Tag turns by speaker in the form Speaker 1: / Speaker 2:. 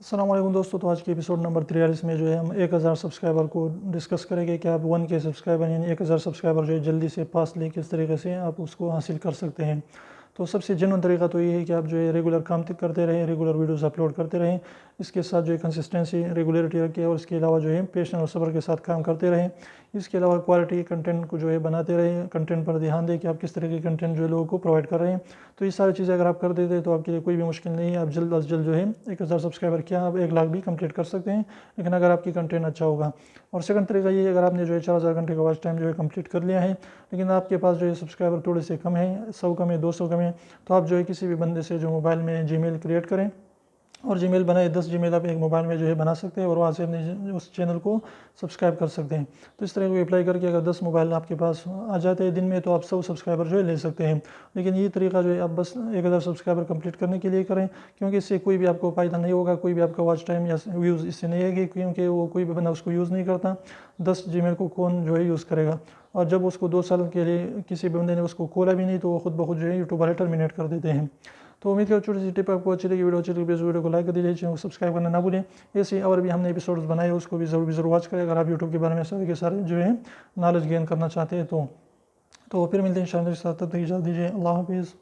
Speaker 1: अस्सलाम वालेकुम दोस्तों। तो आज के एपिसोड नंबर 43 में जो है हम 1000 सब्सक्राइबर को डिस्कस करेंगे कि आप 1K सब्सक्राइबर यानी 1000 सब्सक्राइबर जो है जल्दी से पास ले किस तरीके से आप उसको हासिल कर सकते हैं। तो सबसे जेन्युइन तरीका तो ये है कि आप जो है रेगुलर काम करते रहें, रेगुलर वीडियोस अपलोड करते रहें। इसके साथ जो है कंसिस्टेंसी रेगुलरिटी रखें और इसके अलावा जो है पेशेंस और सब्र के साथ काम करते रहें। इसके अलावा क्वालिटी कंटेंट को जो है बनाते रहें, कंटेंट पर ध्यान दें कि आप किस तरह के कंटेंट जो है लोगों को प्रोवाइड कर रहे हैं। तो ये सारी चीज़ें अगर आप कर देते तो आपके लिए कोई भी मुश्किल नहीं है। आप जल्द अज जल्द जो है 1000 सब्सक्राइबर क्या आप 1 लाख भी कंप्लीट कर सकते हैं, लेकिन अगर आपकी कंटेंट अच्छा होगा। और सेकंड तरीका ये है, अगर आपने जो है 4000 घंटे का वॉच टाइम जो है कंप्लीट कर लिया है, लेकिन आपके पास जो है सब्सक्राइबर थोड़े से कम है, 100 कम है, 200 कम है, तो आप जो है किसी भी बंदे से जो मोबाइल में जीमेल क्रिएट करें और जीमेल बनाए 10 जीमेल आप एक मोबाइल में जो है बना सकते हैं और वहाँ से अपने उस चैनल को सब्सक्राइब कर सकते हैं। तो इस तरह को अप्लाई करके अगर 10 मोबाइल आपके पास आ जाते हैं दिन में, तो आप 100 सब्सक्राइबर जो है ले सकते हैं। लेकिन ये तरीका जो है आप बस 1000 सब्सक्राइबर कंप्लीट करने के लिए करें, क्योंकि इससे कोई भी आपको फ़ायदा नहीं होगा, कोई भी आपका वॉच टाइम या व्यूज़ इससे नहीं आएगी, क्योंकि वो कोई भी बंदा उसको यूज़ नहीं करता। 10 जीमेल को कौन जो है यूज़ करेगा। और जब उसको 2 साल के लिए किसी बंदे ने उसको खोला भी नहीं, तो वो खुद ब खुद जो है यूट्यूब वाले टर्मिनेट कर देते हैं। तो उम्मीद करो छोटी सी टिप आपको अच्छी लगी। वीडियो अच्छी लगी तो वीडियो को लाइक कर दीजिए, चैनल को सब्सक्राइब करना ना भूलें। ऐसे और भी हमने एपिसोड्स बनाए, उसको भी ज़रूर वॉच करें अगर आप यूट्यूब के बारे में सारे के सारे जो है नॉलेज गेन करना चाहते हैं। तो फिर मिलते हैं इंशाअल्लाह। तब तक इजाज़त दीजिए। अल्लाह हाफिज़।